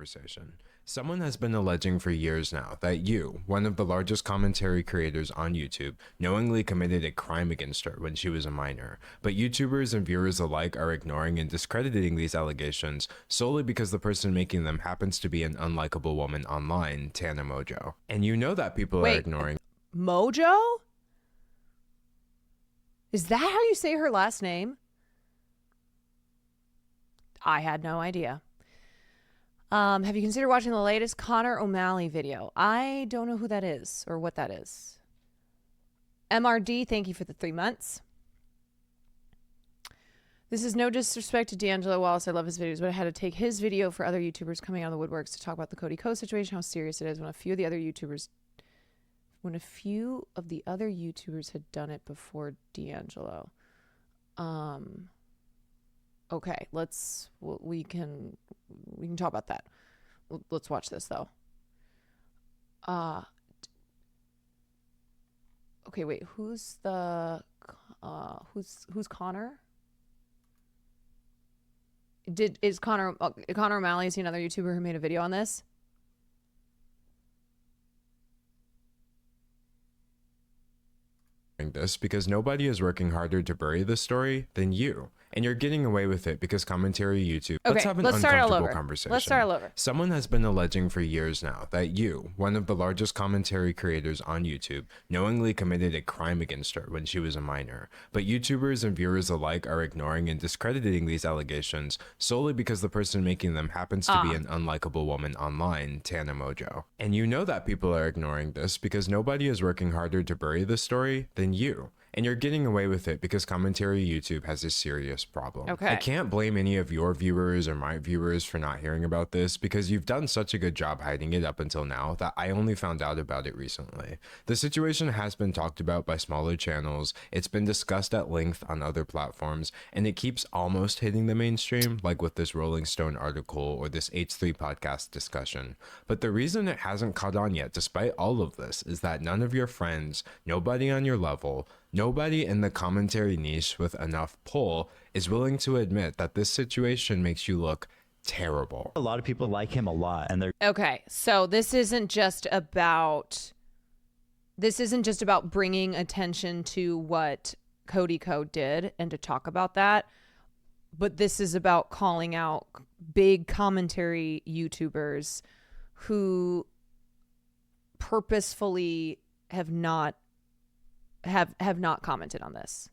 conversation. Someone has been alleging for years now that you, one of the largest commentary creators on YouTube, knowingly committed a crime against her when she was a minor. But YouTubers and viewers alike are ignoring and discrediting these allegations solely because the person making them happens to be an unlikable woman online, Tana Mongeau. And you know that people are ignoring. Mojo? Is that how you say her last name? I had no idea. Have you considered watching the latest Connor O'Malley video? I don't know who that is or what that is. MRD, thank you for the 3 months. This is no disrespect to Angelo Wallace. I love his videos, but I had to take his video for other YouTubers coming out of the woodworks to talk about the Cody Ko situation, how serious it is when a few of the other YouTubers had done it before D'Angelo. Okay, we can talk about that. Let's watch this though. Okay, wait, who's Connor? Is Connor O'Malley, is he another YouTuber who made a video on this? This because nobody is working harder to bury this story than you, and you're getting away with it because commentary YouTube. Okay, let's have an uncomfortable conversation. Let's start all over. Someone has been alleging for years now that you, one of the largest commentary creators on YouTube, knowingly committed a crime against her when she was a minor. But YouTubers and viewers alike are ignoring and discrediting these allegations solely because the person making them happens to be an unlikable woman online, Tana Mongeau. And you know that people are ignoring this because nobody is working harder to bury this story than you. And you're getting away with it because commentary YouTube has a serious problem. Okay. I can't blame any of your viewers or my viewers for not hearing about this because you've done such a good job hiding it up until now that I only found out about it recently. The situation has been talked about by smaller channels, it's been discussed at length on other platforms, and it keeps almost hitting the mainstream, like with this Rolling Stone article or this H3 podcast discussion. But the reason it hasn't caught on yet, despite all of this, is that none of your friends, nobody on your level, nobody in the commentary niche with enough pull is willing to admit that this situation makes you look terrible. A lot of people like him a lot, and they're okay. So this isn't just about bringing attention to what Cody Ko did and to talk about that, but this is about calling out big commentary YouTubers who purposefully have not commented on this.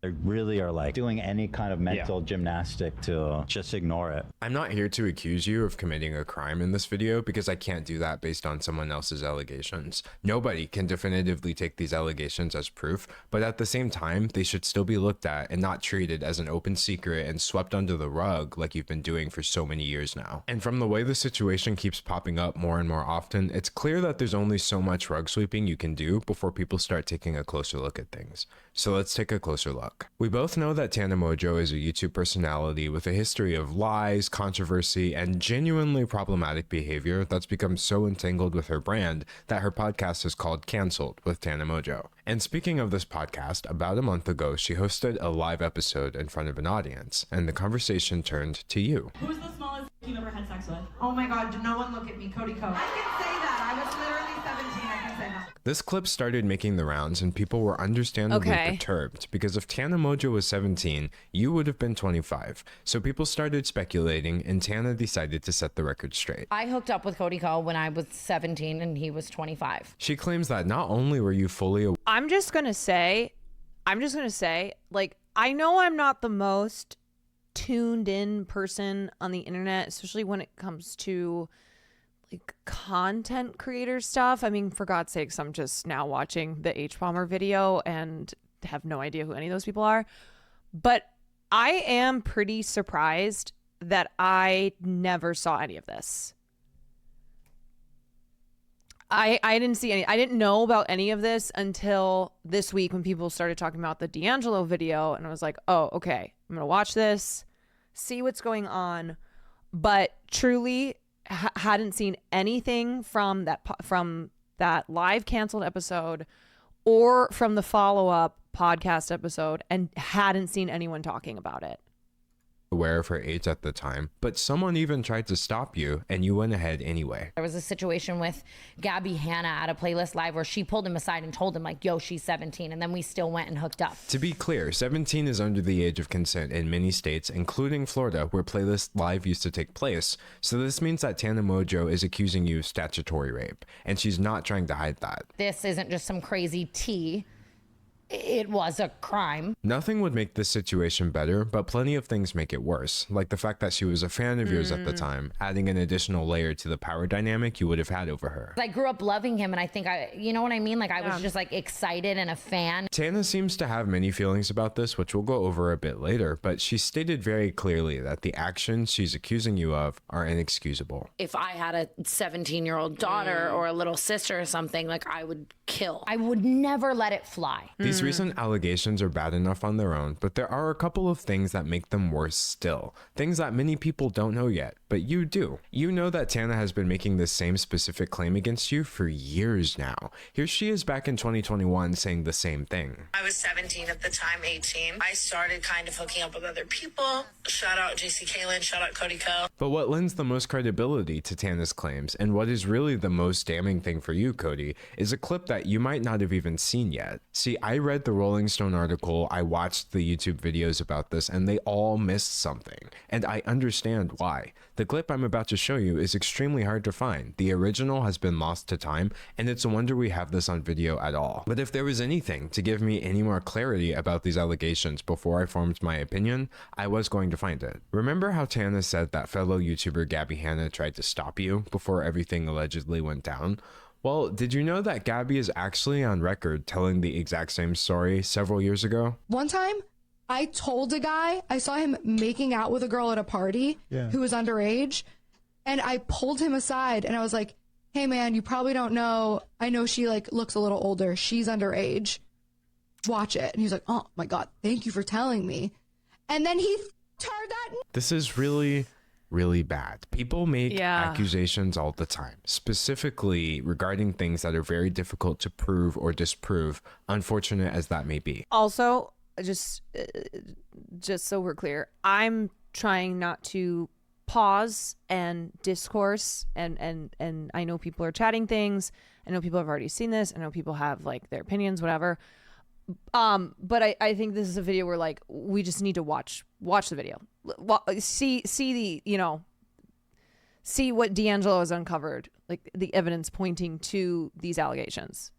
They really are like doing any kind of mental gymnastic to just ignore it. I'm not here to accuse you of committing a crime in this video because I can't do that based on someone else's allegations. Nobody can definitively take these allegations as proof, but at the same time, they should still be looked at and not treated as an open secret and swept under the rug like you've been doing for so many years now. And from the way the situation keeps popping up more and more often, it's clear that there's only so much rug sweeping you can do before people start taking a closer look at things. So let's take a closer look. We both know that Tana Mongeau is a YouTube personality with a history of lies, controversy, and genuinely problematic behavior that's become so entangled with her brand that her podcast is called Cancelled with Tana Mongeau. And speaking of this podcast, about a month ago, she hosted a live episode in front of an audience, and the conversation turned to you. Who's the smallest you've ever had sex with? Oh my God, no one look at me, Cody Ko. I can say that. I was literally 17. I can say that. This clip started making the rounds and people were understandably perturbed because if Tana Mongeau was 17, you would have been 25. So people started speculating and Tana decided to set the record straight. I hooked up with Cody Ko when I was 17 and he was 25. She claims that not only were you fully I'm just going to say, like, I know I'm not the most tuned in person on the internet, especially when it comes to like content creator stuff. I mean, for God's sakes, I'm just now watching the H-Bomber video and have no idea who any of those people are. But I am pretty surprised that I never saw any of this. I didn't see any. I didn't know about any of this until this week when people started talking about the D'Angelo video, and I was like, "Oh, okay, I'm gonna watch this, see what's going on." But truly, hadn't seen anything from that live canceled episode or from the follow-up podcast episode, and hadn't seen anyone talking about it. aware of her age at the time, but someone even tried to stop you and you went ahead anyway. There was a situation with Gabby Hanna at a Playlist Live where she pulled him aside and told him like, yo, she's 17. And then we still went and hooked up. To be clear, 17 is under the age of consent in many states, including Florida, where Playlist Live used to take place. So this means that Tana Mongeau is accusing you of statutory rape, and she's not trying to hide that. This isn't just some crazy tea. It was a crime. Nothing would make this situation better, but plenty of things make it worse, like the fact that she was a fan of yours at the time, adding an additional layer to the power dynamic you would have had over her. I grew up loving him, and I think you know what I mean? Like, I was just like excited and a fan. Tana seems to have many feelings about this, which we'll go over a bit later, but she stated very clearly that the actions she's accusing you of are inexcusable. If I had a 17-year-old daughter or a little sister or something, like, I would kill. I would never let it fly. These recent allegations are bad enough on their own, but there are a couple of things that make them worse still. Things that many people don't know yet, but you do. You know that Tana has been making this same specific claim against you for years now. Here she is back in 2021 saying the same thing. I was 17 at the time, 18. I started kind of hooking up with other people. Shout out JC Kalen, shout out Cody Ko. But what lends the most credibility to Tana's claims, and what is really the most damning thing for you, Cody, is a clip that you might not have even seen yet. See, I read the Rolling Stone article, I watched the YouTube videos about this, and they all missed something. And I understand why. The clip I'm about to show you is extremely hard to find. The original has been lost to time, and it's a wonder we have this on video at all. But if there was anything to give me any more clarity about these allegations before I formed my opinion, I was going to find it. Remember how Tana said that fellow YouTuber Gabby Hanna tried to stop you before everything allegedly went down? Well, did you know that Gabby is actually on record telling the exact same story several years ago? One time, I told a guy, I saw him making out with a girl at a party who was underage, and I pulled him aside and I was like, hey man, you probably don't know, I know she like looks a little older, she's underage, watch it. And he was like, oh my God, thank you for telling me. And then he turned that. This is really bad. People make accusations all the time, specifically regarding things that are very difficult to prove or disprove, unfortunate as that may be. Also, just so we're clear, I'm trying not to pause and discourse, and I know people are chatting things. I know people have already seen this. I know people have like their opinions, whatever. But I think this is a video where like we just need to watch the video, see the, you know, see what D'Angelo has uncovered, like the evidence pointing to these allegations.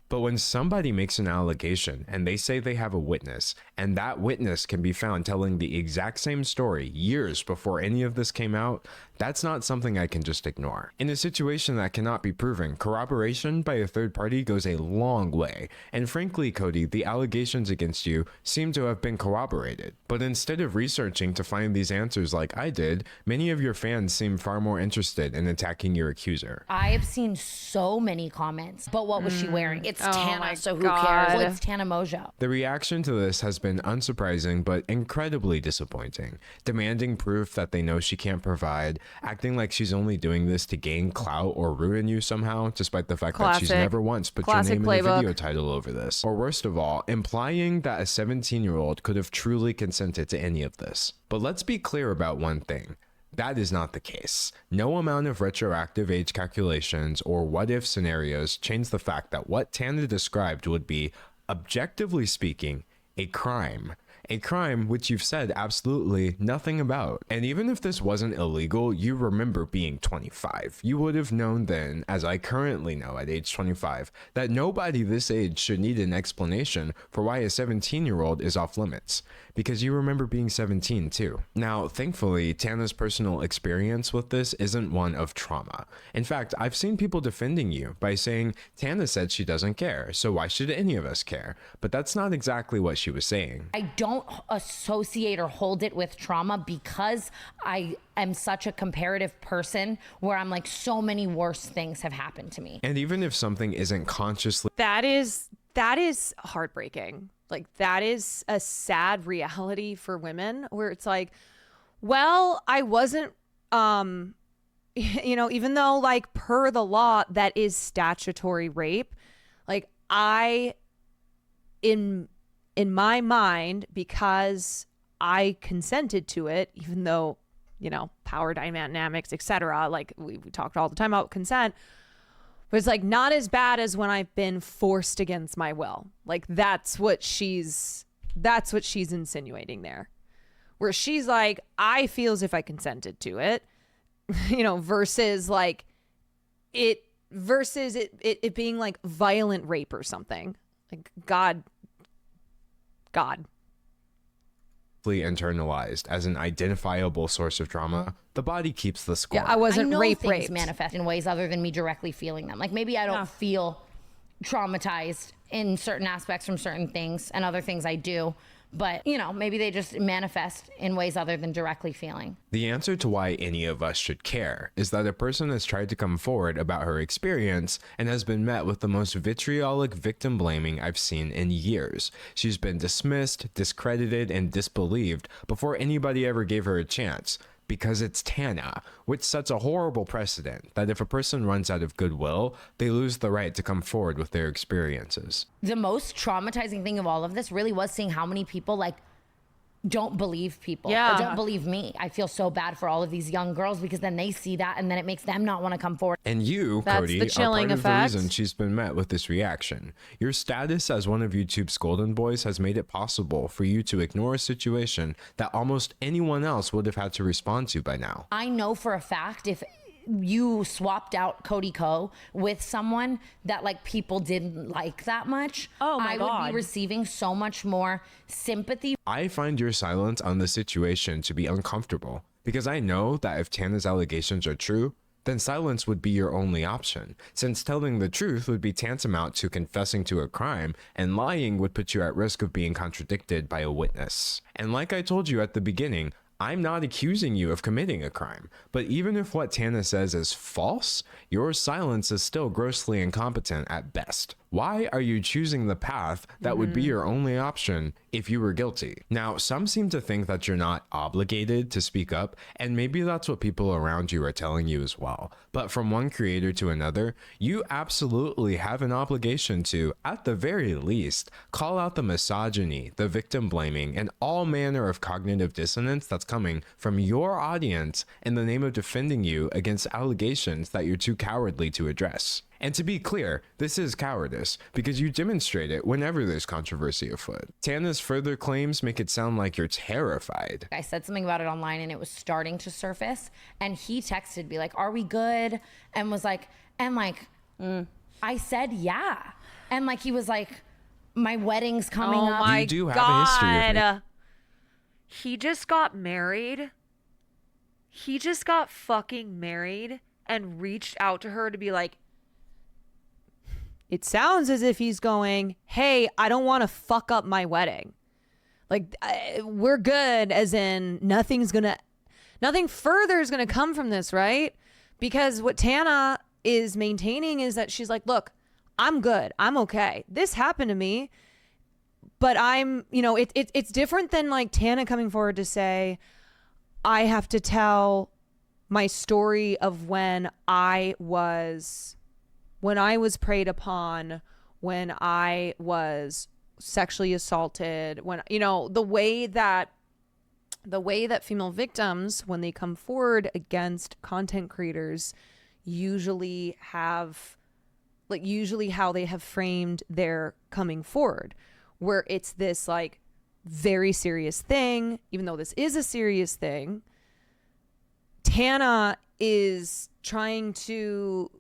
But when somebody makes an allegation and they say they have a witness, and that witness can be found telling the exact same story years before any of this came out, that's not something I can just ignore. In a situation that cannot be proven, corroboration by a third party goes a long way. And frankly, Cody, the allegations against you seem to have been corroborated. But instead of researching to find these answers like I did, many of your fans seem far more interested in attacking your accuser. I have seen so many comments, but what was she wearing? It's Tana, so who God. cares? Well, it's Tana Mongeau. The reaction to this has been unsurprising but incredibly disappointing, demanding proof that they know she can't provide, acting like she's only doing this to gain clout or ruin you somehow, despite the fact that she's never once put your name in a video title over this. Or worst of all, implying that a 17-year-old could have truly consented to any of this. But let's be clear about one thing. That is not the case. No amount of retroactive age calculations or what-if scenarios change the fact that what Tana described would be, objectively speaking, a crime. A crime which you've said absolutely nothing about. And even if this wasn't illegal, you remember being 25. You would have known then, as I currently know at age 25, that nobody this age should need an explanation for why a 17-year-old is off limits. Because you remember being 17 too. Now, thankfully, Tana's personal experience with this isn't one of trauma. In fact, I've seen people defending you by saying, Tana said she doesn't care, so why should any of us care? But that's not exactly what she was saying. I don't associate or hold it with trauma because I am such a comparative person where I'm like, so many worse things have happened to me. And even if something isn't consciously... That is heartbreaking. Like, that is a sad reality for women where it's like, well, I wasn't, you know, even though like per the law, that is statutory rape. Like in my mind, because I consented to it, even though, you know, power dynamics, etc. Like we talked all the time about consent. But it's like not as bad as when I've been forced against my will. Like that's what she's insinuating there. Where she's like, I feel as if I consented to it, you know, versus it being like violent rape or something. Like God. Internalized as an identifiable source of trauma, the body keeps the score. Yeah, I wasn't I know raped. Things manifest in ways other than me directly feeling them. Like maybe I don't feel traumatized in certain aspects from certain things, and other things I do. But, you know, maybe they just manifest in ways other than directly feeling. The answer to why any of us should care is that a person has tried to come forward about her experience and has been met with the most vitriolic victim blaming I've seen in years. She's been dismissed, discredited, and disbelieved before anybody ever gave her a chance. Because it's Tana, which sets a horrible precedent that if a person runs out of goodwill, they lose the right to come forward with their experiences. The most traumatizing thing of all of this really was seeing how many people like don't believe people or don't believe me. I feel so bad for all of these young girls because then they see that and then it makes them not want to come forward. And you, Cody, are part of the reason she's been met with this reaction. Your status as one of YouTube's golden boys has made it possible for you to ignore a situation that almost anyone else would have had to respond to by now. I know for a fact if you swapped out Cody Ko with someone that like people didn't like that much, I would be receiving so much more sympathy. I find your silence on the situation to be uncomfortable because I know that if Tana's allegations are true, then silence would be your only option, since telling the truth would be tantamount to confessing to a crime, and lying would put you at risk of being contradicted by a witness. And like I told you at the beginning, I'm not accusing you of committing a crime, but even if what Tana says is false, your silence is still grossly incompetent at best. Why are you choosing the path that would be your only option if you were guilty? Now, some seem to think that you're not obligated to speak up, and maybe that's what people around you are telling you as well. But from one creator to another, you absolutely have an obligation to, at the very least, call out the misogyny, the victim blaming, and all manner of cognitive dissonance that's coming from your audience in the name of defending you against allegations that you're too cowardly to address. And to be clear, this is cowardice, because you demonstrate it whenever there's controversy afoot. Tana's further claims make it sound like you're terrified. I said something about it online and it was starting to surface, and he texted me like, are we good? And was like, I said, yeah. And like, he was like, my wedding's coming up. My you do have God. a history of He just got married. He just got fucking married and reached out to her to be like, it sounds as if he's going, hey, I don't want to fuck up my wedding. Like, we're good, as in nothing further is going to come from this, right? Because what Tana is maintaining is that she's like, look, I'm good. I'm okay. This happened to me, but I'm, you know, it's different than like Tana coming forward to say, I have to tell my story of when I was preyed upon, when I was sexually assaulted, when, you know, the way that female victims, when they come forward against content creators, usually how they have framed their coming forward, where it's this like very serious thing. Even though this is a serious thing, Tana's trying to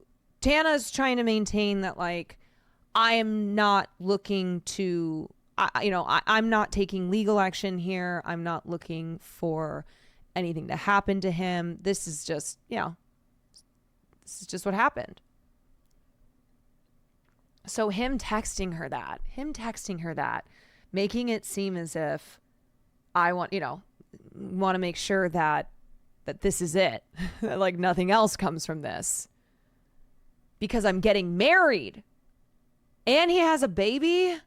maintain that, like, I am not looking to, I'm not taking legal action here. I'm not looking for anything to happen to him. This is just, this is just what happened. So him texting her that, making it seem as if I want to make sure that this is it, that like nothing else comes from this. Because I'm getting married and he has a baby.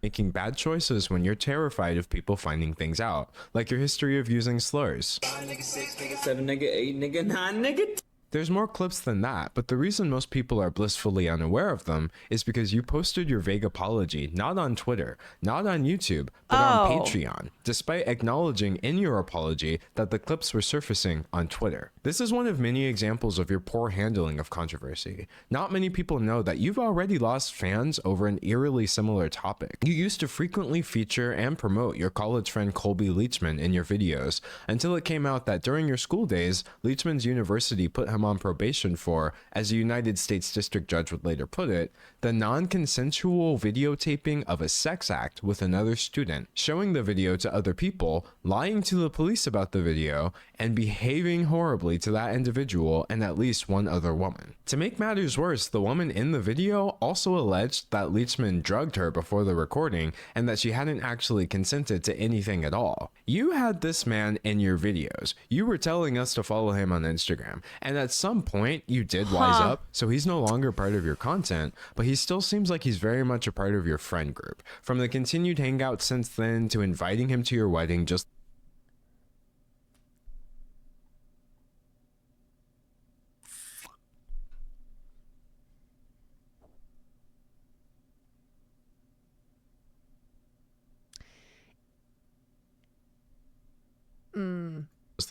Making bad choices when you're terrified of people finding things out, like your history of using slurs. 5, nigga 6, nigga 7, nigga 8, nigga 9, nigga. There's more clips than that, but the reason most people are blissfully unaware of them is because you posted your vague apology not on Twitter, not on YouTube, but on Patreon, despite acknowledging in your apology that the clips were surfacing on Twitter. This is one of many examples of your poor handling of controversy. Not many people know that you've already lost fans over an eerily similar topic. You used to frequently feature and promote your college friend Colby Leachman in your videos, until it came out that during your school days, Leachman's university put him on probation for, as a United States District Judge would later put it, the non-consensual videotaping of a sex act with another student, showing the video to other people, lying to the police about the video, and behaving horribly to that individual and at least one other woman. To make matters worse, the woman in the video also alleged that Leachman drugged her before the recording and that she hadn't actually consented to anything at all. You had this man in your videos. You were telling us to follow him on Instagram, and at some point you did wise up, so he's no longer part of your content, but he still seems like he's very much a part of your friend group. From the continued hangout since then to inviting him to your wedding just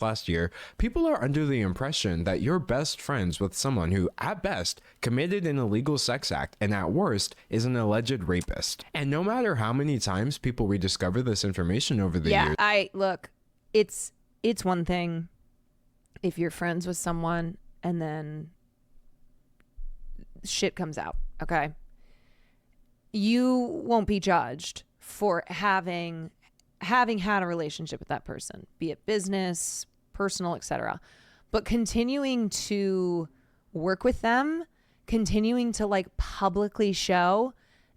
last year, people are under the impression that you're best friends with someone who, at best, committed an illegal sex act and at worst is an alleged rapist. And no matter how many times people rediscover this information over the years, look, it's one thing if you're friends with someone and then shit comes out, okay? You won't be judged for having had a relationship with that person, be it business, personal, etc. But continuing to work with them, continuing to like publicly show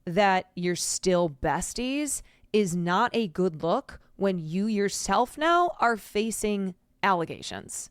that you're still besties is not a good look when you yourself now are facing allegations.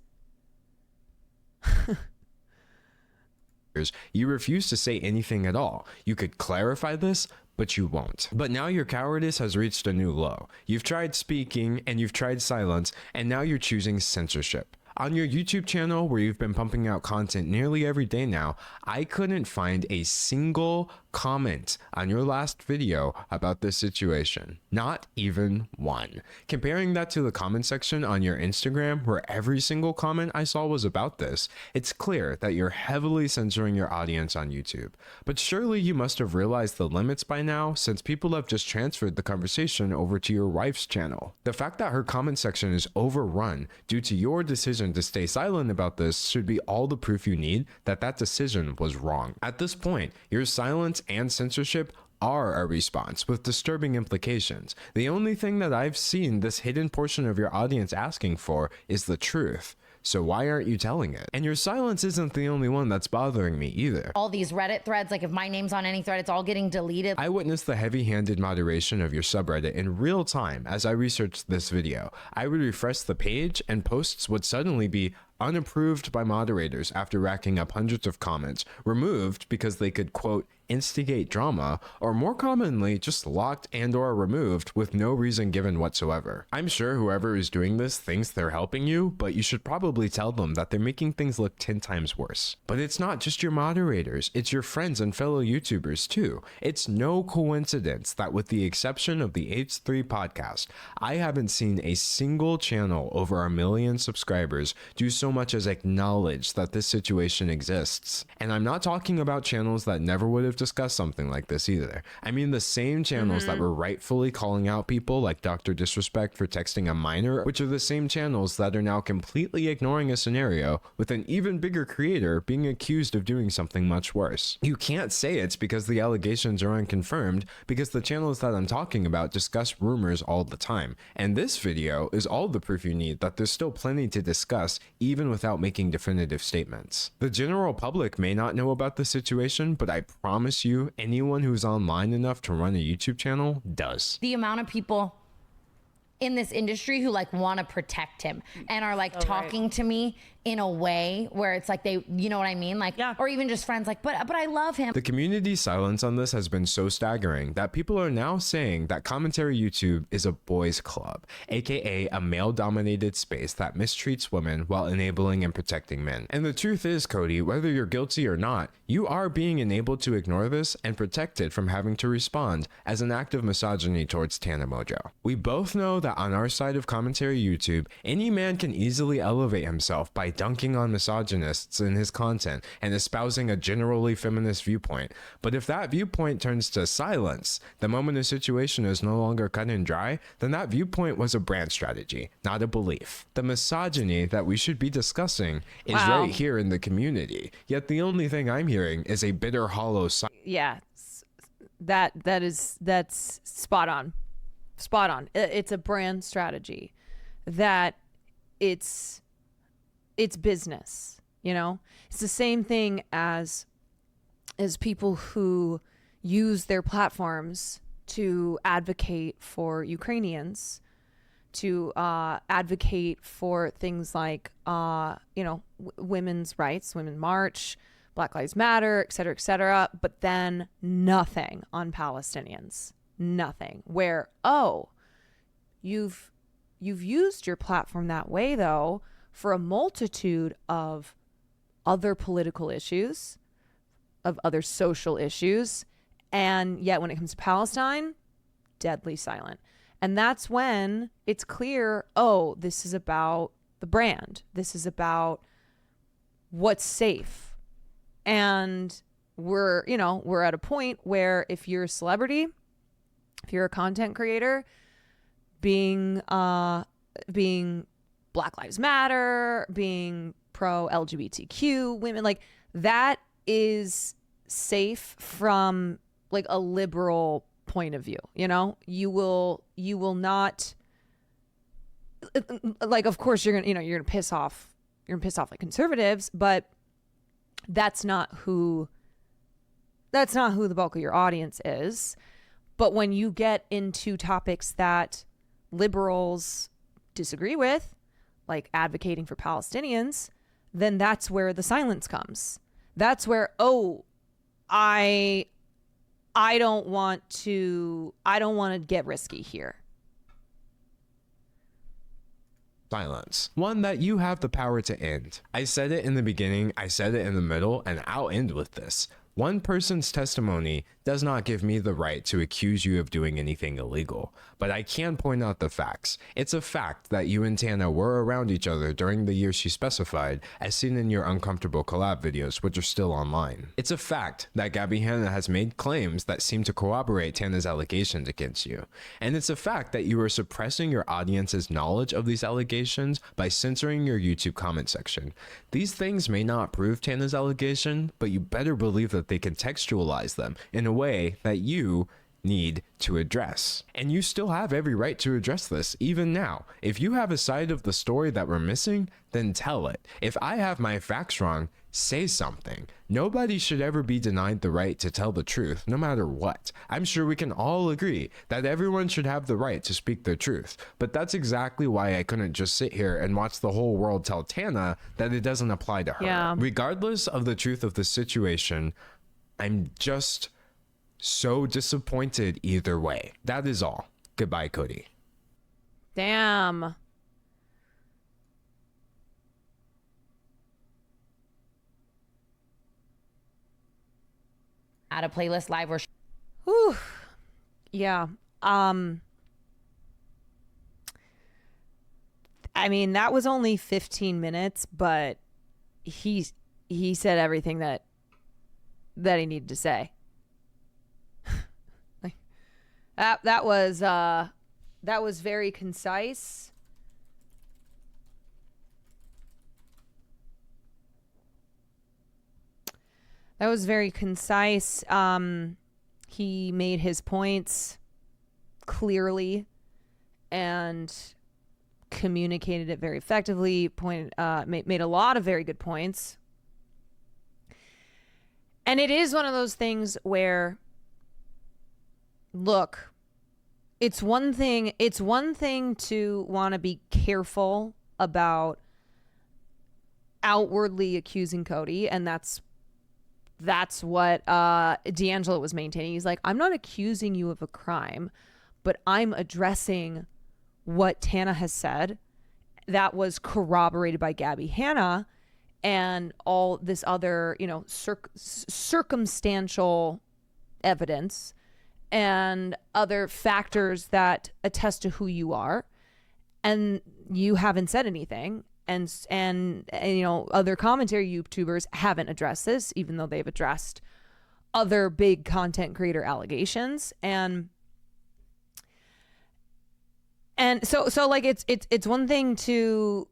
you refuse to say anything at all. You could clarify this, but you won't. But now your cowardice has reached a new low. You've tried speaking and you've tried silence, and now you're choosing censorship. On your YouTube channel, where you've been pumping out content nearly every day now, I couldn't find a single comment on your last video about this situation. Not even one. Comparing that to the comment section on your Instagram, where every single comment I saw was about this, it's clear that you're heavily censoring your audience on YouTube. But surely you must have realized the limits by now, since people have just transferred the conversation over to your wife's channel. The fact that her comment section is overrun due to your decision to stay silent about this should be all the proof you need that that decision was wrong. At this point, your silence and censorship are a response with disturbing implications. The only thing that I've seen this hidden portion of your audience asking for is the truth. So why aren't you telling it? And your silence isn't the only one that's bothering me either. All these Reddit threads, like if my name's on any thread, it's all getting deleted. I witnessed the heavy-handed moderation of your subreddit in real time as I researched this video. I would refresh the page and posts would suddenly be unapproved by moderators after racking up hundreds of comments, removed because they could, quote, instigate drama, or more commonly just locked and or removed with no reason given whatsoever. I'm sure whoever is doing this thinks they're helping you, but you should probably tell them that they're making things look 10 times worse. But it's not just your moderators, it's your friends and fellow YouTubers too. It's no coincidence that with the exception of the H3 podcast, I haven't seen a single channel over 1 million subscribers do so much as acknowledge that this situation exists. And I'm not talking about channels that never would have discussed something like this either. I mean the same channels that were rightfully calling out people like Dr. Disrespect for texting a minor, which are the same channels that are now completely ignoring a scenario with an even bigger creator being accused of doing something much worse. You can't say it's because the allegations are unconfirmed, because the channels that I'm talking about discuss rumors all the time. And this video is all the proof you need that there's still plenty to discuss even without making definitive statements. The general public may not know about the situation, but I promise you, anyone who's online enough to run a YouTube channel does. The amount of people in this industry who like want to protect him and are like talking to me in a way where it's like they, you know what I mean? Like, or even just friends like, but I love him. The community's silence on this has been so staggering that people are now saying that commentary YouTube is a boys club, aka a male-dominated space that mistreats women while enabling and protecting men. And the truth is, Cody, whether you're guilty or not, you are being enabled to ignore this and protected from having to respond as an act of misogyny towards Tana Mongeau. We both know that on our side of commentary YouTube, any man can easily elevate himself by dunking on misogynists in his content and espousing a generally feminist viewpoint. But if that viewpoint turns to silence the moment a situation is no longer cut and dry, then that viewpoint was a brand strategy, not a belief. The misogyny that we should be discussing is right here in the community. Yet the only thing I'm hearing is a bitter, hollow silence. Yeah, that's spot on. Spot on. It's a brand strategy that it's business, you know? It's the same thing as people who use their platforms to advocate for Ukrainians, to advocate for things like, you know, women's rights, Women March, Black Lives Matter, et cetera, but then nothing on Palestinians. Nothing. Where, oh, you've used your platform that way, though, for a multitude of other political issues, of other social issues, and yet when it comes to Palestine, deadly silent. And that's when it's clear, oh, this is about the brand. This is about what's safe. And we're at a point where if you're a celebrity, if you're a content creator, being Black Lives Matter, being pro LGBTQ women, like that is safe from like a liberal point of view. You know, you will not, like, of course you're gonna piss off like conservatives, but that's not who the bulk of your audience is. But when you get into topics that liberals disagree with, like advocating for Palestinians, then that's where the silence comes. That's where, oh, I don't want to get risky here. Silence. One that you have the power to end. I said it in the beginning, I said it in the middle, and I'll end with this. One person's testimony does not give me the right to accuse you of doing anything illegal, but I can point out the facts. It's a fact that you and Tana were around each other during the years she specified, as seen in your uncomfortable collab videos, which are still online. It's a fact that Gabby Hanna has made claims that seem to corroborate Tana's allegations against you. And it's a fact that you are suppressing your audience's knowledge of these allegations by censoring your YouTube comment section. These things may not prove Tana's allegation, but you better believe that they contextualize them in a way that you need to address. And you still have every right to address this, even now. If you have a side of the story that we're missing, then tell it. If I have my facts wrong, say something. Nobody should ever be denied the right to tell the truth, no matter what. I'm sure we can all agree that everyone should have the right to speak their truth, but that's exactly why I couldn't just sit here and watch the whole world tell Tana that it doesn't apply to her. Yeah. Regardless of the truth of the situation, I'm just so disappointed either way. That is all. Goodbye, Cody. Damn. Add a playlist live or Whew. Yeah. I mean, that was only 15 minutes, but he said everything that he needed to say. Like, that was very concise. That was very concise. He made his points clearly and communicated it very effectively. Made a lot of very good points. And it is one of those things where, look, it's one thing to want to be careful about outwardly accusing Cody, and that's what D'Angelo was maintaining. He's like, I'm not accusing you of a crime, but I'm addressing what Tana has said that was corroborated by Gabby Hanna and all this other, circumstantial evidence and other factors that attest to who you are. And you haven't said anything. And other commentary YouTubers haven't addressed this, even though they've addressed other big content creator allegations. And so like it's one thing to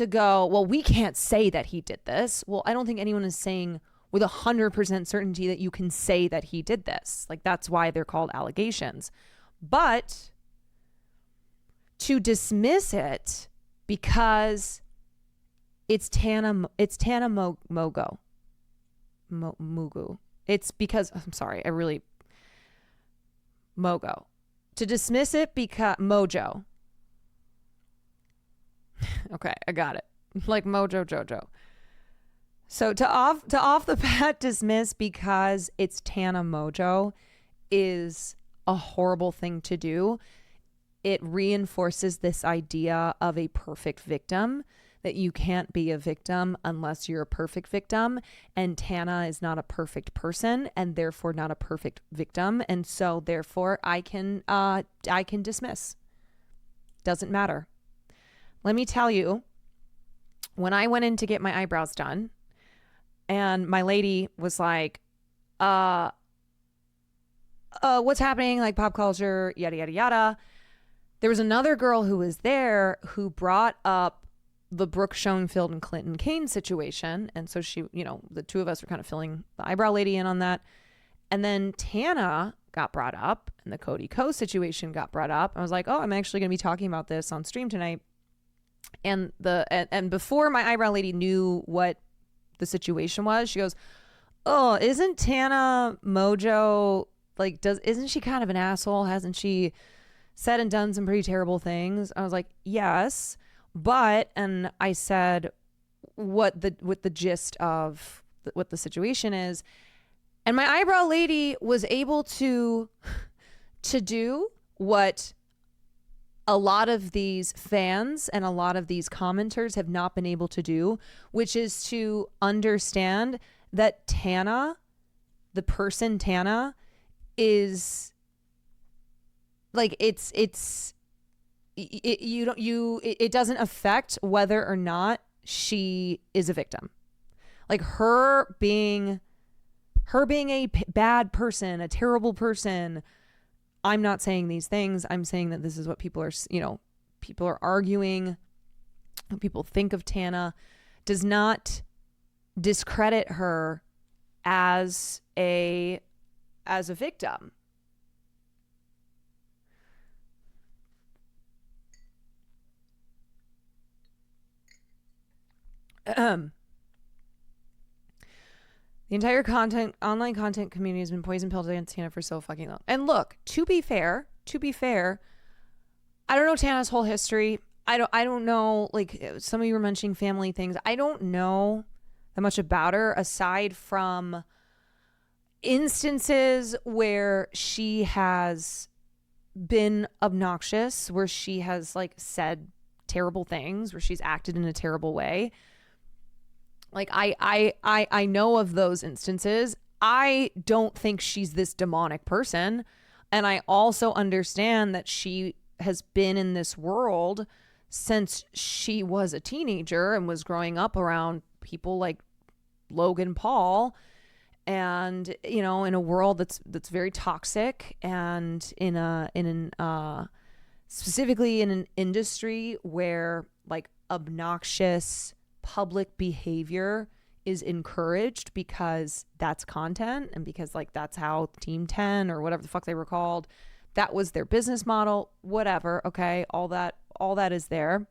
go, well, we can't say that he did this. Well, I don't think anyone is saying with 100% certainty that you can say that he did this. Like, that's why they're called allegations. But to dismiss it because it's Tana Mongeau. Mugu. It's because, I'm sorry, Mogo. To dismiss it because Mojo. Okay, I got it. Like Mojo Jojo. So to off the bat dismiss because it's Tana Mongeau is a horrible thing to do. It reinforces this idea of a perfect victim, that you can't be a victim unless you're a perfect victim. And Tana is not a perfect person and therefore not a perfect victim. And so therefore I can dismiss. Doesn't matter. Let me tell you, when I went in to get my eyebrows done and my lady was like, what's happening? Like pop culture, yada, yada, yada. There was another girl who was there who brought up the Brooke Schoenfield and Clinton Kane situation. And so she, the two of us were kind of filling the eyebrow lady in on that. And then Tana got brought up and the Cody Ko situation got brought up. I was like, oh, I'm actually going to be talking about this on stream tonight. And before my eyebrow lady knew what the situation was, she goes, oh, isn't Tana Mongeau, like, isn't she kind of an asshole? Hasn't she said and done some pretty terrible things? I was like, yes, but, and I said what the gist of what the situation is. And my eyebrow lady was able to do what a lot of these fans and a lot of these commenters have not been able to do, which is to understand that Tana, the person Tana, is like, it doesn't affect whether or not she is a victim. Like her being a bad person, a terrible person. I'm not saying these things. I'm saying that this is what people are arguing. What people think of Tana does not discredit her as a victim. The entire online content community has been poison pilled against Tana for so fucking long. And look, to be fair, I don't know Tana's whole history. I don't know, like some of you were mentioning family things. I don't know that much about her aside from instances where she has been obnoxious, where she has like said terrible things, where she's acted in a terrible way. Like I know of those instances. I don't think she's this demonic person. And I also understand that she has been in this world since she was a teenager and was growing up around people like Logan Paul, and in a world that's very toxic, and specifically in an industry where like obnoxious public behavior is encouraged because that's content and because like that's how Team 10 or whatever the fuck they were called, that was their business model, whatever. Okay, all that is there.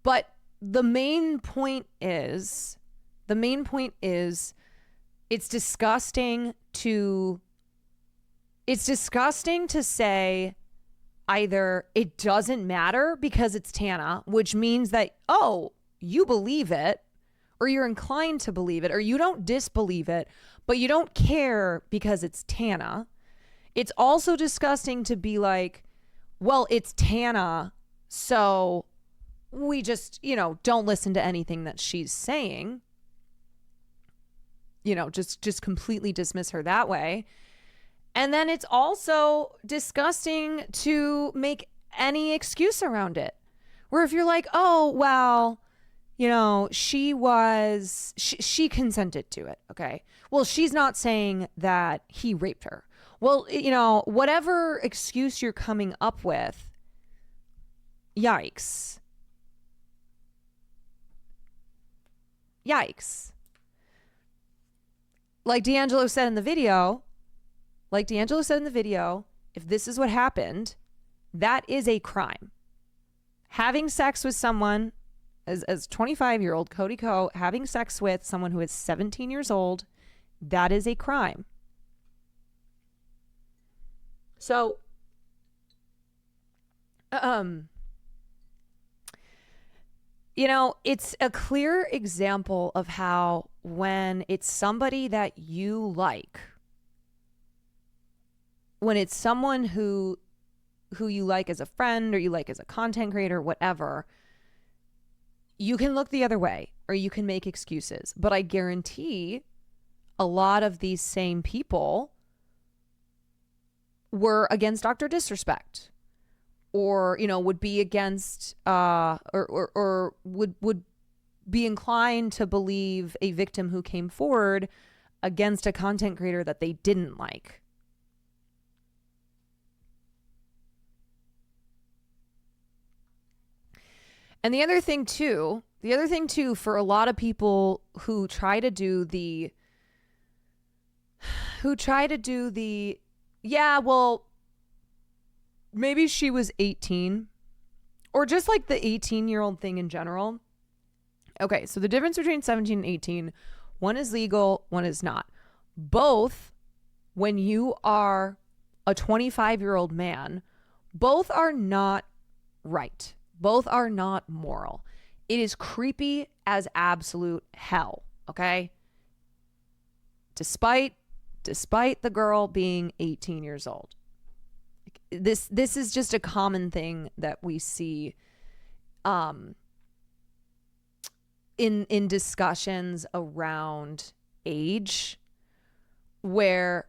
But the main point is it's disgusting to It's disgusting to say either it doesn't matter because it's Tana, which means that, oh, you believe it, or you're inclined to believe it, or you don't disbelieve it, but you don't care because it's Tana. It's also disgusting to be like, well, it's Tana, so we just, don't listen to anything that she's saying. Just completely dismiss her that way. And then it's also disgusting to make any excuse around it. Where if you're like, oh, well, she consented to it. Okay. Well, she's not saying that he raped her. Well, whatever excuse you're coming up with, yikes. Yikes. Like D'Angelo said in the video, if this is what happened, that is a crime. Having sex with someone, as 25-year-old Cody Ko, having sex with someone who is 17 years old, that is a crime. So, it's a clear example of how when it's somebody that you like, when it's someone who you like as a friend or you like as a content creator, whatever, you can look the other way or you can make excuses. But I guarantee a lot of these same people were against Dr. Disrespect, or would be against or would be inclined to believe a victim who came forward against a content creator that they didn't like. And the other thing too for a lot of people who try to do the yeah, well, maybe she was 18, or just like the 18-year-old thing in general. Okay, so the difference between 17 and 18, one is legal, one is not. Both, when you are a 25-year-old man, both are not right. Both are not moral. It is creepy as absolute hell, okay? Despite the girl being 18 years old. This is just a common thing that we see in discussions around age, where,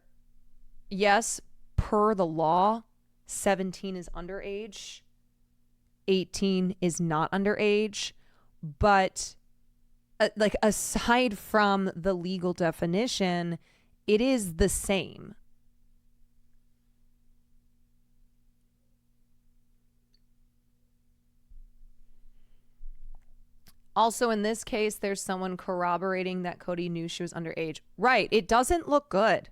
yes, per the law, 17 is underage, 18 is not underage, but like aside from the legal definition, it is the same. Also, in this case, there's someone corroborating that Cody knew she was underage. Right. It doesn't look good.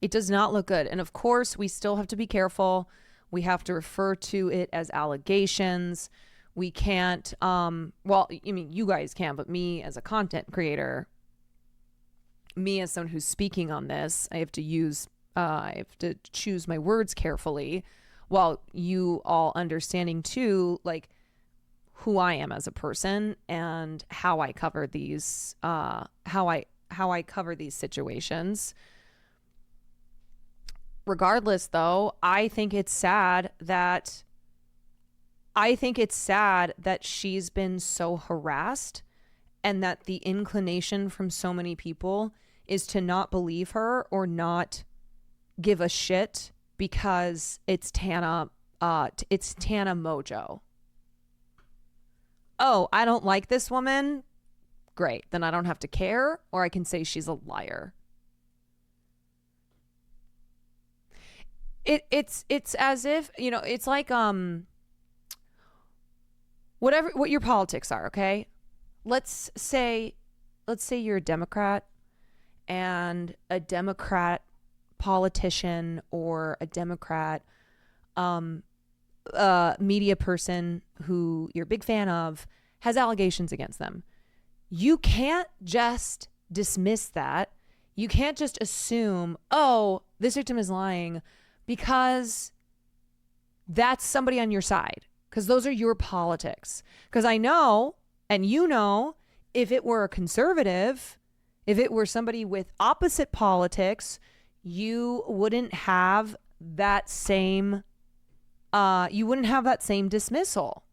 It does not look good. And of course, we still have to be careful. We have to refer to it as allegations. We can't, well, I mean, you guys can, but me as a content creator, me as someone who's speaking on this, I have to choose my words carefully, while you all understanding too, like, who I am as a person and how I cover these, how I cover these situations. Regardless, though, I think it's sad that she's been so harassed, and that the inclination from so many people is to not believe her or not give a shit because it's Tana Mongeau. Oh, I don't like this woman. Great. Then I don't have to care, or I can say she's a liar. It's as if, it's like what your politics are, okay? Let's say you're a Democrat, and a Democrat politician or a Democrat media person who you're a big fan of has allegations against them. You can't just dismiss that. You can't just assume, oh, this victim is lying because that's somebody on your side, because those are your politics. Because I know, and you know, if it were a conservative, if it were somebody with opposite politics, you wouldn't have that same dismissal.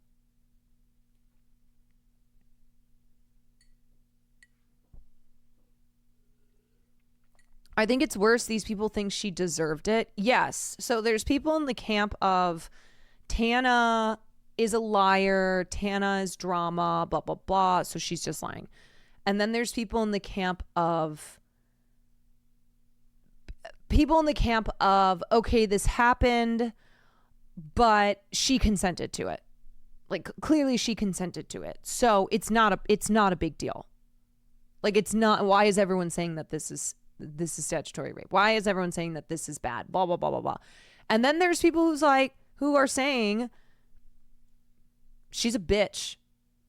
I think it's worse. These people think she deserved it. Yes. So there's people in the camp of Tana is a liar, Tana is drama, blah, blah, blah. So she's just lying. And then there's people in the camp of okay, this happened, but she consented to it. Like, clearly she consented to it. So it's not a big deal. Like, it's not, why is everyone saying that this is statutory rape? Why is everyone saying that this is bad? Blah, blah, blah, blah, blah. And then there's people who are saying she's a bitch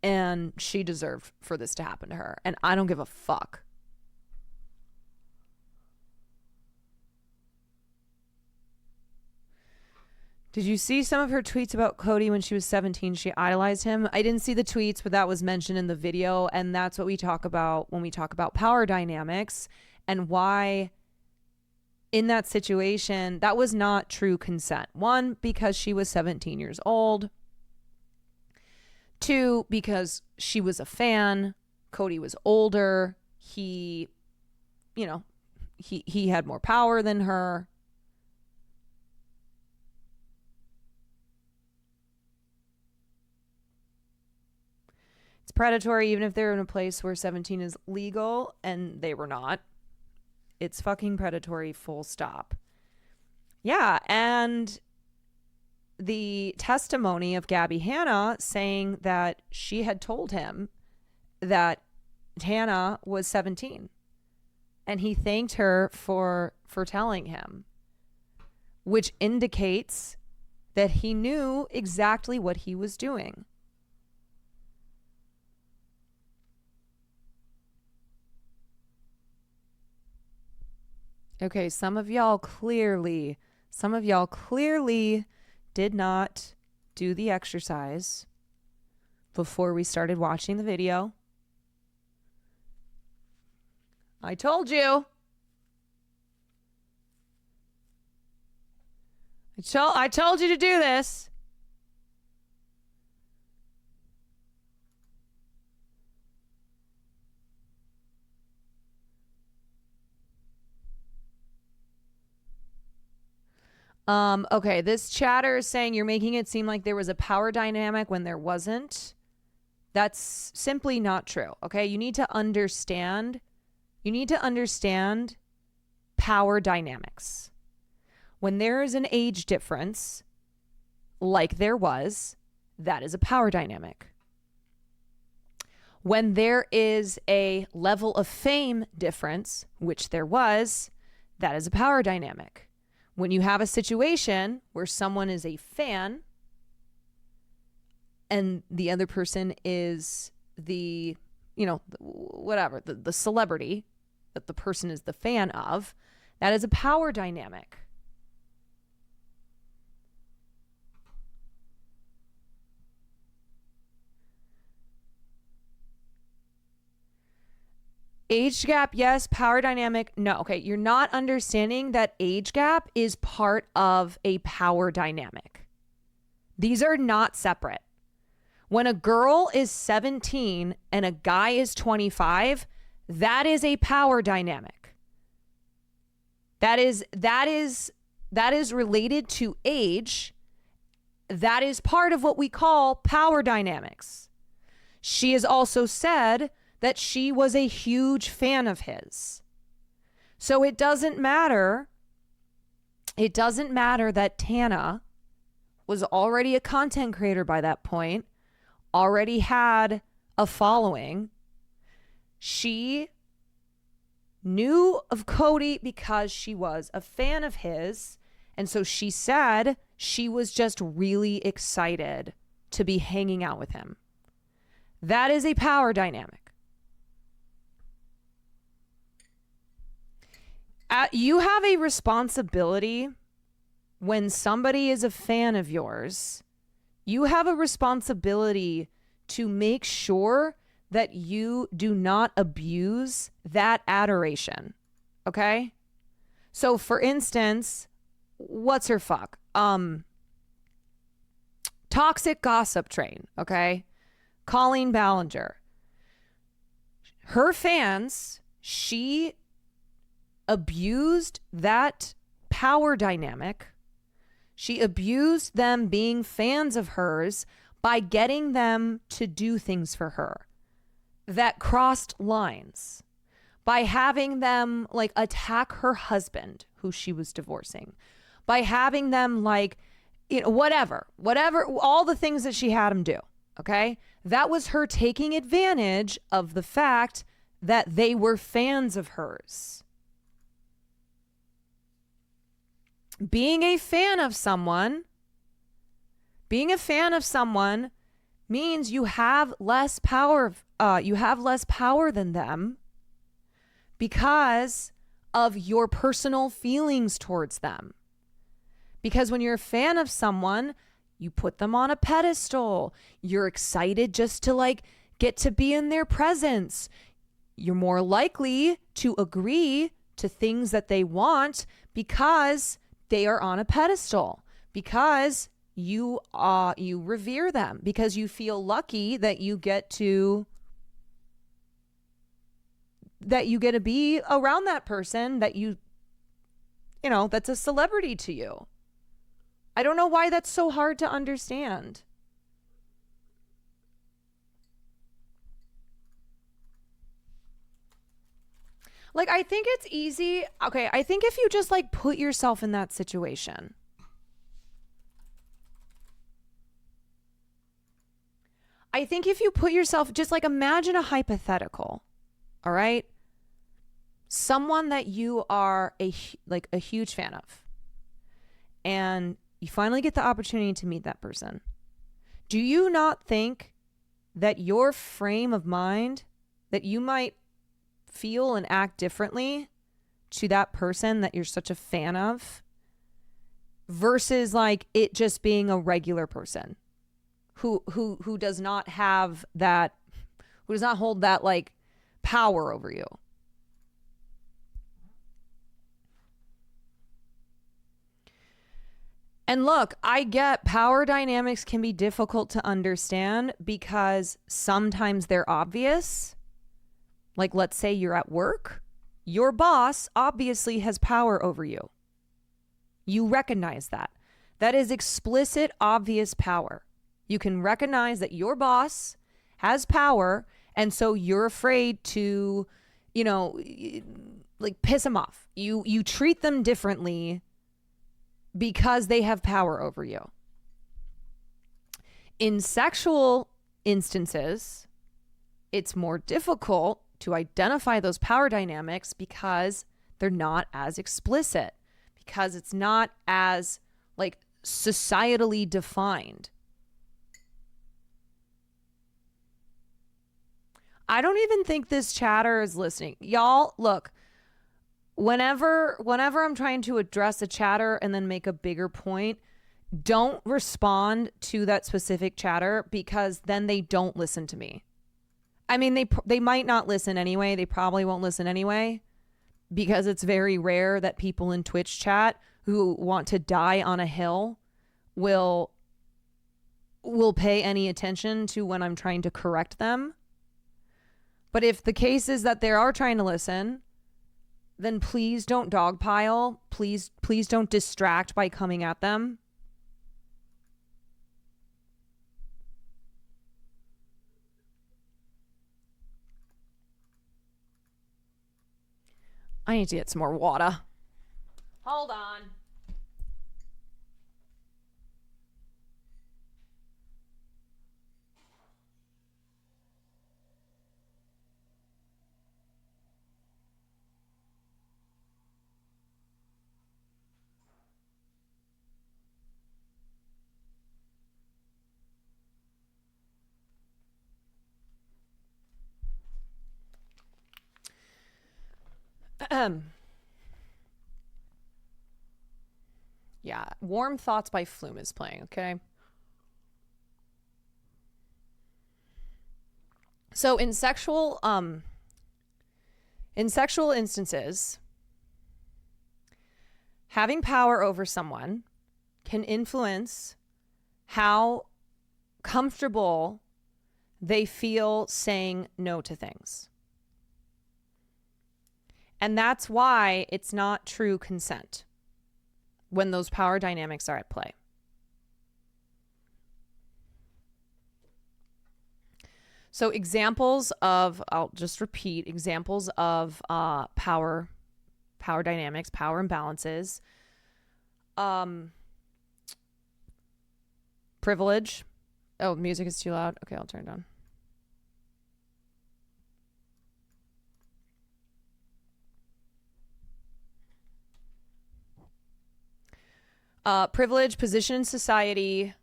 and she deserved for this to happen to her. And I don't give a fuck. Did you see some of her tweets about Cody when she was 17? She idolized him. I didn't see the tweets, but that was mentioned in the video. And that's what we talk about when we talk about power dynamics and why in that situation, that was not true consent. 1, because she was 17 years old. 2, because she was a fan. Cody was older. He had more power than her. It's predatory even if they're in a place where 17 is legal, and they were not. It's fucking predatory, full stop. Yeah, and the testimony of Gabby Hanna saying that she had told him that Tana was 17. And he thanked her for telling him, which indicates that he knew exactly what he was doing. Okay, some of y'all clearly did not do the exercise before we started watching the video. I told you. I told you to do this. Okay, this chatter is saying you're making it seem like there was a power dynamic when there wasn't. That's simply not true. Okay, you need to understand power dynamics. When there is an age difference, like there was, that is a power dynamic. When there is a level of fame difference, which there was, that is a power dynamic. When you have a situation where someone is a fan and the other person is the celebrity that the person is the fan of, that is a power dynamic. Age gap, yes. Power dynamic, no. Okay, you're not understanding that age gap is part of a power dynamic. These are not separate. When a girl is 17 and a guy is 25, that is a power dynamic. That is related to age. That is part of what we call power dynamics. She has also said that she was a huge fan of his. So it doesn't matter that Tana was already a content creator by that point, already had a following. She knew of Cody because she was a fan of his. And so she said she was just really excited to be hanging out with him. That is a power dynamic. You have a responsibility when somebody is a fan of yours, you have a responsibility to make sure that you do not abuse that adoration. Okay? So for instance, what's her fuck? Toxic gossip train, okay? Colleen Ballinger. Her fans, she abused that power dynamic. She abused them being fans of hers by getting them to do things for her that crossed lines, by having them like attack her husband who she was divorcing, by having them like, you know, whatever, all the things that she had them do. Okay. That was her taking advantage of the fact that they were fans of hers. Being a fan of someone means you have less power. You have less power than them because of your personal feelings towards them. Because when you're a fan of someone, you put them on a pedestal. You're excited just to like get to be in their presence. You're more likely to agree to things that they want because they are on a pedestal, because you revere them, because you feel lucky that you get to be around that person that you know, that's a celebrity to you. I don't know why that's so hard to understand. Like, I think it's easy. Okay, I think if you just like put yourself in that situation. I think if you put yourself, just like imagine a hypothetical, all right? Someone that you are a huge fan of. And you finally get the opportunity to meet that person. Do you not think that your frame of mind, that you might feel and act differently to that person that you're such a fan of versus like it just being a regular person who does not have that, who does not hold that like power over you? And look, I get power dynamics can be difficult to understand because sometimes they're obvious. Like, let's say you're at work. Your boss obviously has power over you. You recognize that. That is explicit, obvious power. You can recognize that your boss has power, and so you're afraid to, you know, like piss them off. You treat them differently because they have power over you. In sexual instances, it's more difficult to identify those power dynamics because they're not as explicit, because it's not as like societally defined. I don't even think this chatter is listening. Y'all, look, whenever I'm trying to address a chatter and then make a bigger point, don't respond to that specific chatter because then they don't listen to me. I mean, they might not listen anyway. They probably won't listen anyway because it's very rare that people in Twitch chat who want to die on a hill will pay any attention to when I'm trying to correct them. But if the case is that they are trying to listen, then please don't dogpile. Please don't distract by coming at them. I need to get some more water. Hold on. Yeah, Warm Thoughts by Flume is playing, okay? So in sexual instances, having power over someone can influence how comfortable they feel saying no to things. And that's why it's not true consent when those power dynamics are at play. So examples of, I'll just repeat, examples of power dynamics, power imbalances, privilege. Oh, music is too loud. Okay, I'll turn it down. Privilege, position in society,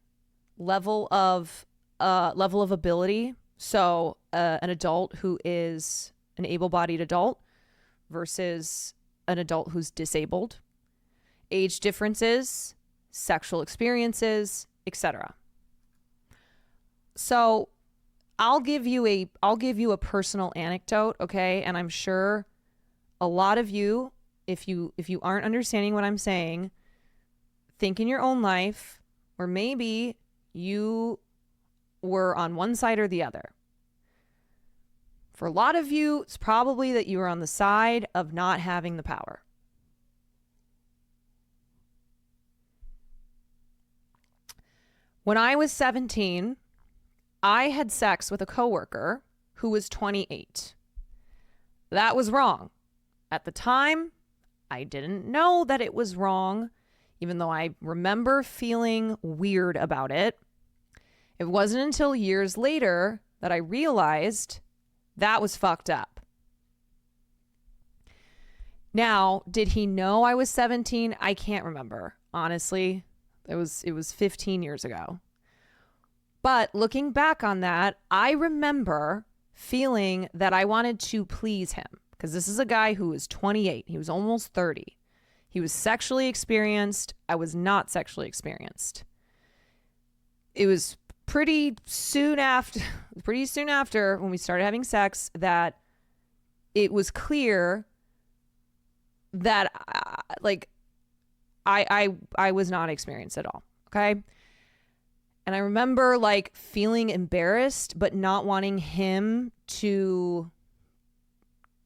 level of ability. So an adult who is an able-bodied adult versus an adult who's disabled, age differences, sexual experiences, etc. So I'll give you a personal anecdote, okay? And I'm sure a lot of you, if you aren't understanding what I'm saying, think in your own life, or maybe you were on one side or the other. For a lot of you, it's probably that you were on the side of not having the power. When I was 17, I had sex with a coworker who was 28. That was wrong. At the time, I didn't know that it was wrong, even though I remember feeling weird about it. It wasn't until years later that I realized that was fucked up. Now, did he know I was 17? I can't remember. Honestly, it was 15 years ago. But looking back on that, I remember feeling that I wanted to please him, because this is a guy who was 28. He was almost 30. He was sexually experienced. I was not sexually experienced. It was pretty soon after when we started having sex that it was clear that I was not experienced at all. Okay. And I remember like feeling embarrassed, but not wanting him to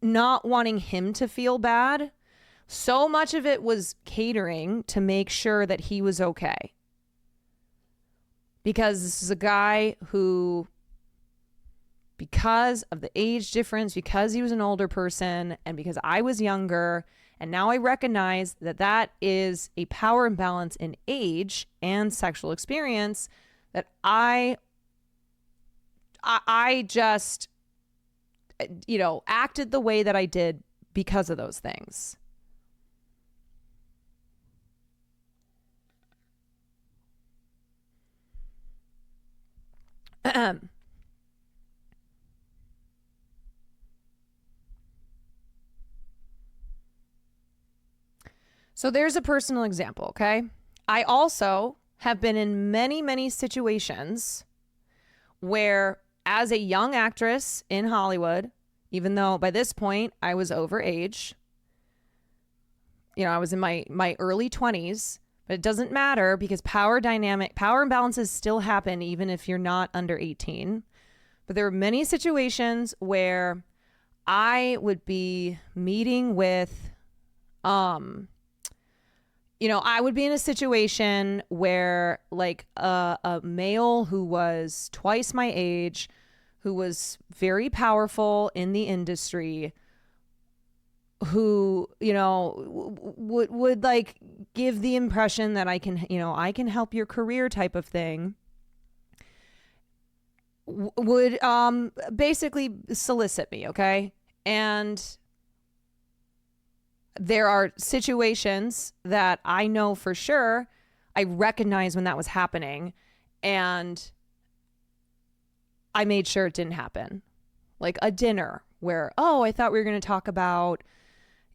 feel bad. So much of it was catering to make sure that he was okay. Because this is a guy who, because of the age difference, because he was an older person, and because I was younger, and now I recognize that that is a power imbalance in age and sexual experience, that I just, acted the way that I did because of those things. So there's a personal example, okay? I also have been in many, many situations where, as a young actress in Hollywood, even though by this point I was over age, I was in my early 20s, but it doesn't matter because power imbalances still happen even if you're not under 18. But there were many situations where I would be meeting with, I would be in a situation where like a male who was twice my age, who was very powerful in the industry, who, would like give the impression that I can help your career type of thing, would basically solicit me, okay? And there are situations that I know for sure I recognize when that was happening, and I made sure it didn't happen. Like a dinner where, I thought we were going to talk about,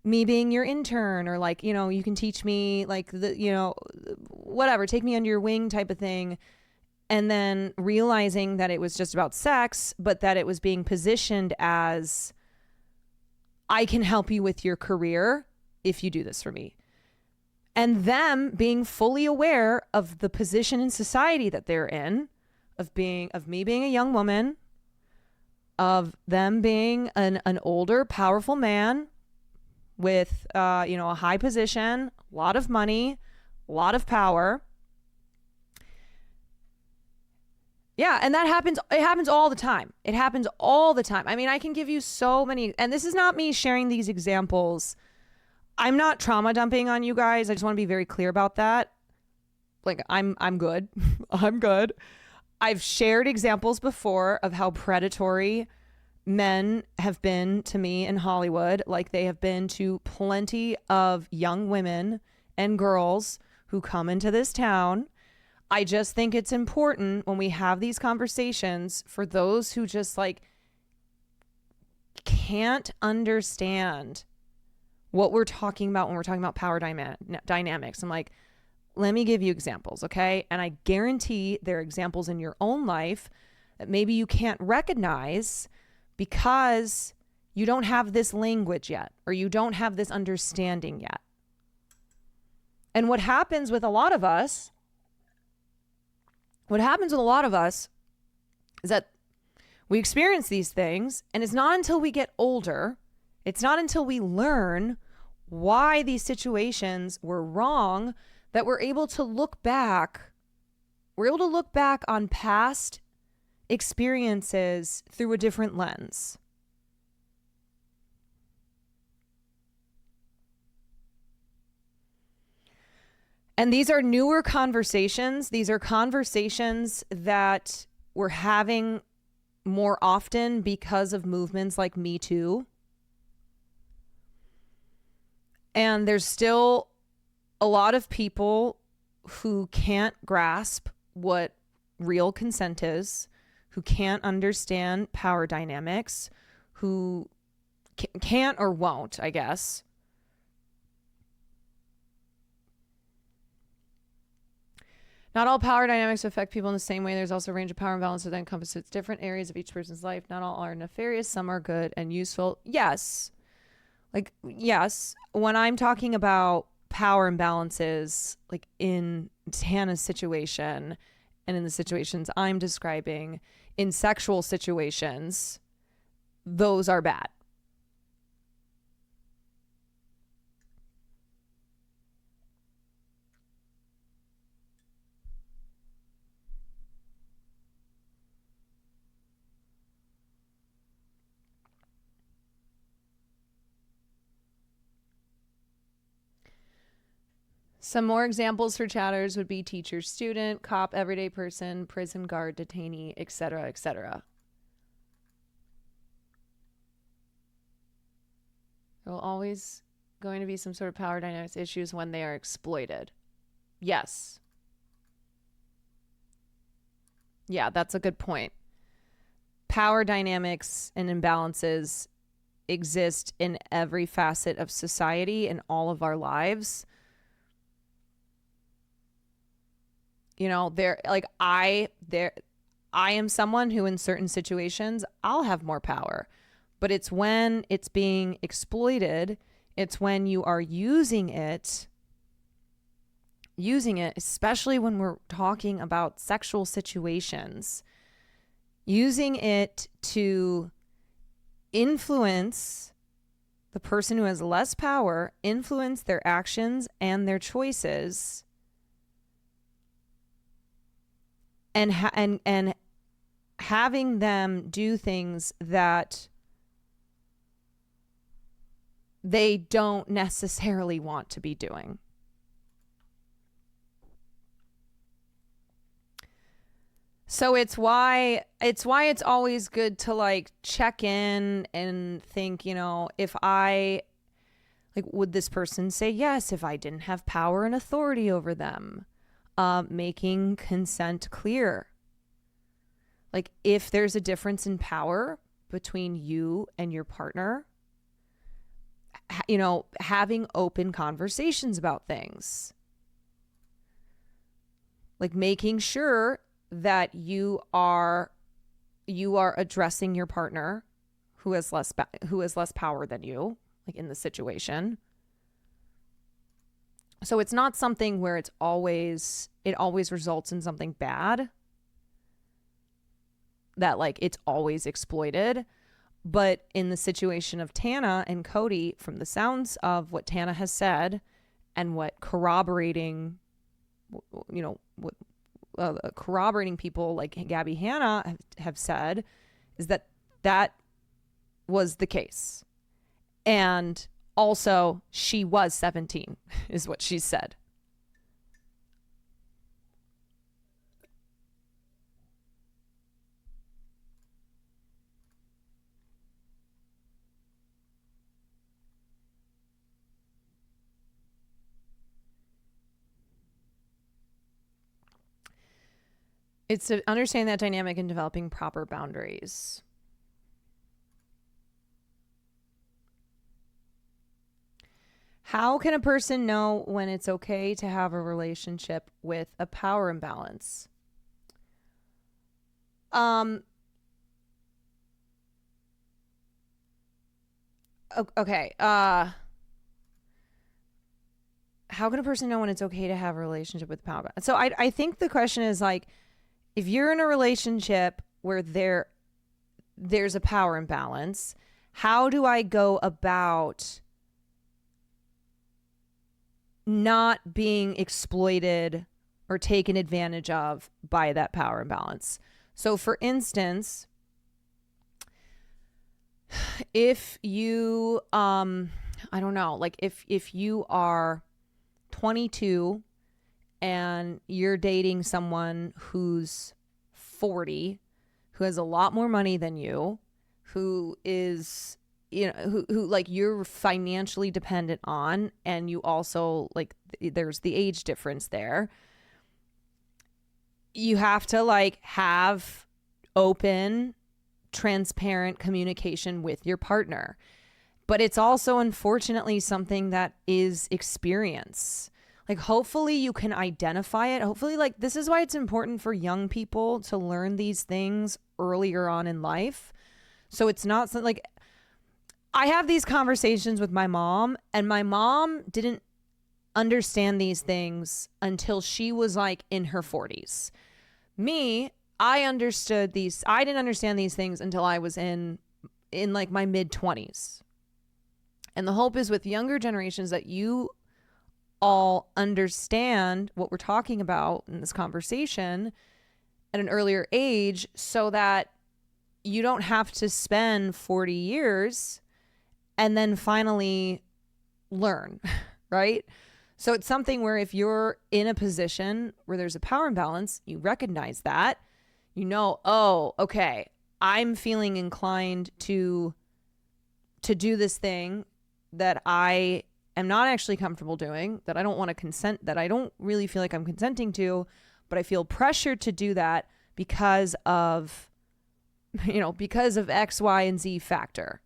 me being your intern, or like, you know, you can teach me like the, you know, whatever, take me under your wing type of thing. And then realizing that it was just about sex, but that it was being positioned as, I can help you with your career if you do this for me. And them being fully aware of the position in society that they're in, of me being a young woman, of them being an older, powerful man with, you know, a high position, a lot of money, a lot of power. Yeah, and that happens. It happens all the time. It happens all the time. I mean, I can give you so many, and this is not me sharing these examples. I'm not trauma dumping on you guys. I just want to be very clear about that. Like, I'm good. I'm good. I've shared examples before of how predatory men have been to me in Hollywood, like they have been to plenty of young women and girls who come into this town. I just think it's important when we have these conversations for those who just like can't understand what we're talking about when we're talking about power dynamics. I'm like, let me give you examples, okay? And I guarantee there are examples in your own life that maybe you can't recognize because you don't have this language yet, or you don't have this understanding yet. And what happens with a lot of us is that we experience these things, and it's not until we get older, it's not until we learn why these situations were wrong, that we're able to look back. We're able to look back on past experiences through a different lens. And these are newer conversations. These are conversations that we're having more often because of movements like Me Too. And there's still a lot of people who can't grasp what real consent is, who can't understand power dynamics, who can't or won't, I guess. Not all power dynamics affect people in the same way. There's also a range of power imbalance that encompasses different areas of each person's life. Not all are nefarious. Some are good and useful. Yes. Like, yes. When I'm talking about power imbalances, like in Tana's situation and in the situations I'm describing, in sexual situations, those are bad. Some more examples for chatters would be teacher, student, cop, everyday person, prison guard, detainee, etc., etc. There will always going to be some sort of power dynamics issues when they are exploited. Yes. Yeah, that's a good point. Power dynamics and imbalances exist in every facet of society in all of our lives. You know, I am someone who in certain situations I'll have more power, but it's when it's being exploited, it's when you are using it, especially when we're talking about sexual situations, using it to influence the person who has less power, influence their actions and their choices. And having them do things that they don't necessarily want to be doing. So it's why it's always good to like check in and think, you know, if I like, would this person say yes if I didn't have power and authority over them? Making consent clear. Like, if there's a difference in power between you and your partner, you know, having open conversations about things. Like making sure that you are addressing your partner who has less power than you, like in the situation. So it's not something where it always results in something bad, that like it's always exploited. But in the situation of Tana and Cody, from the sounds of what Tana has said and what corroborating, you know, what corroborating people like Gabby Hanna have said, is that was the case. And also, she was 17, is what she said. It's to understand that dynamic and developing proper boundaries. How can a person know when it's okay to have a relationship with a power imbalance? Okay. How can a person know when it's okay to have a relationship with power imbalance? So I think the question is like, if you're in a relationship where there's a power imbalance, how do I go about not being exploited or taken advantage of by that power imbalance? So for instance, if you I don't know, like if you are 22 and you're dating someone who's 40, who has a lot more money than you, who is, you know, who like you're financially dependent on, and you also like there's the age difference there. You have to like have open, transparent communication with your partner. But it's also unfortunately something that is experience. Like hopefully you can identify it. Hopefully, like, this is why it's important for young people to learn these things earlier on in life. So it's not something like, I have these conversations with my mom, and my mom didn't understand these things until she was like in her 40s. Me, I didn't understand these things until I was in like my mid 20s. And the hope is with younger generations that you all understand what we're talking about in this conversation at an earlier age, so that you don't have to spend 40 years and then finally learn, right? So it's something where if you're in a position where there's a power imbalance, you recognize that, you know, oh, okay, I'm feeling inclined to do this thing that I am not actually comfortable doing, that I don't want to consent, that I don't really feel like I'm consenting to, but I feel pressured to do that because of, you know, because of X, Y, and Z factor.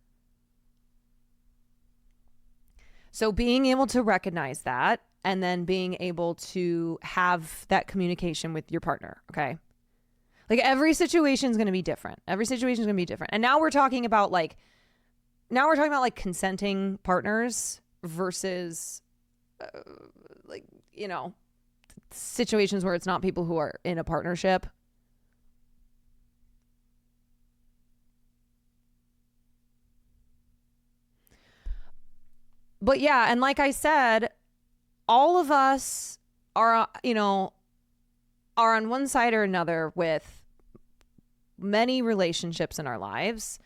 So being able to recognize that, and then being able to have that communication with your partner, okay? Like every situation is going to be different. Every situation is going to be different. And now we're talking about like consenting partners versus like, you know, situations where it's not people who are in a partnership. But yeah, and like I said, all of us are, you know, are on one side or another with many relationships in our lives.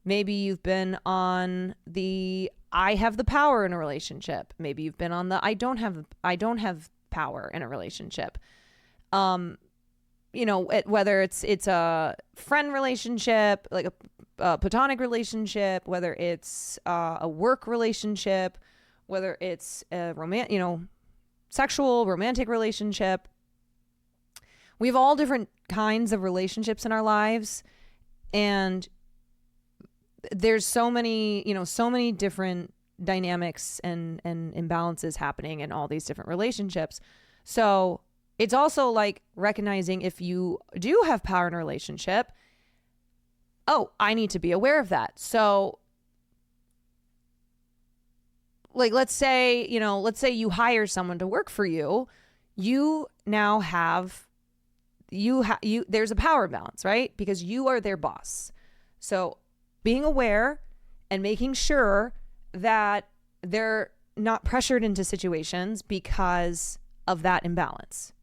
Maybe you've been on the I have the power in a relationship. Maybe you've been on the I don't have power in a relationship. You know, whether it's a friend relationship, like a platonic relationship, whether it's a work relationship, whether it's a sexual romantic relationship. We have all different kinds of relationships in our lives, and there's so many different dynamics and imbalances happening in all these different relationships. So it's also like recognizing if you do have power in a relationship, oh, I need to be aware of that. So like, let's say you hire someone to work for you, you now have, there's a power balance, right? Because you are their boss. So being aware and making sure that they're not pressured into situations because of that imbalance.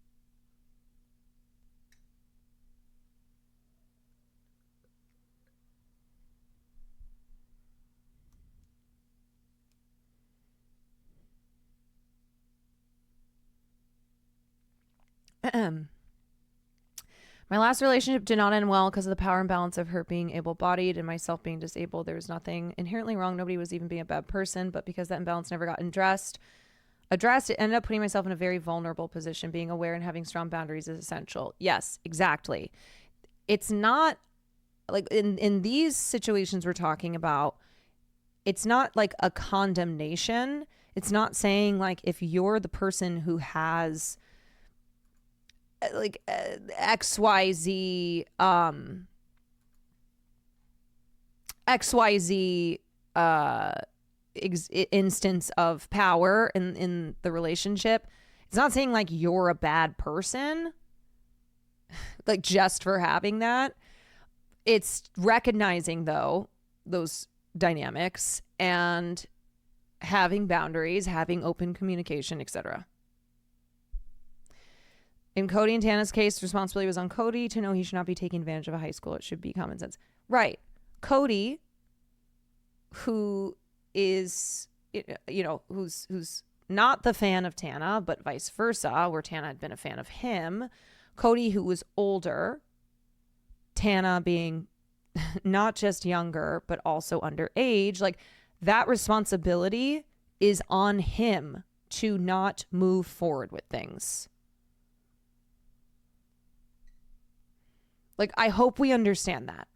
My last relationship did not end well because of the power imbalance of her being able-bodied and myself being disabled. There was nothing inherently wrong. Nobody was even being a bad person, but because that imbalance never got addressed, it ended up putting myself in a very vulnerable position. Being aware and having strong boundaries is essential. Yes, exactly. It's not like in these situations we're talking about, it's not like a condemnation. It's not saying like if you're the person who has like XYZ instance of power in the relationship, it's not saying like you're a bad person like just for having that. It's recognizing though those dynamics and having boundaries, having open communication, etc. In Cody and Tana's case, the responsibility was on Cody to know he should not be taking advantage of a high school. It should be common sense. Right. Cody, who is, who's not the fan of Tana, but vice versa, where Tana had been a fan of him. Cody, who was older, Tana being not just younger, but also underage, like that responsibility is on him to not move forward with things. Like, I hope we understand that.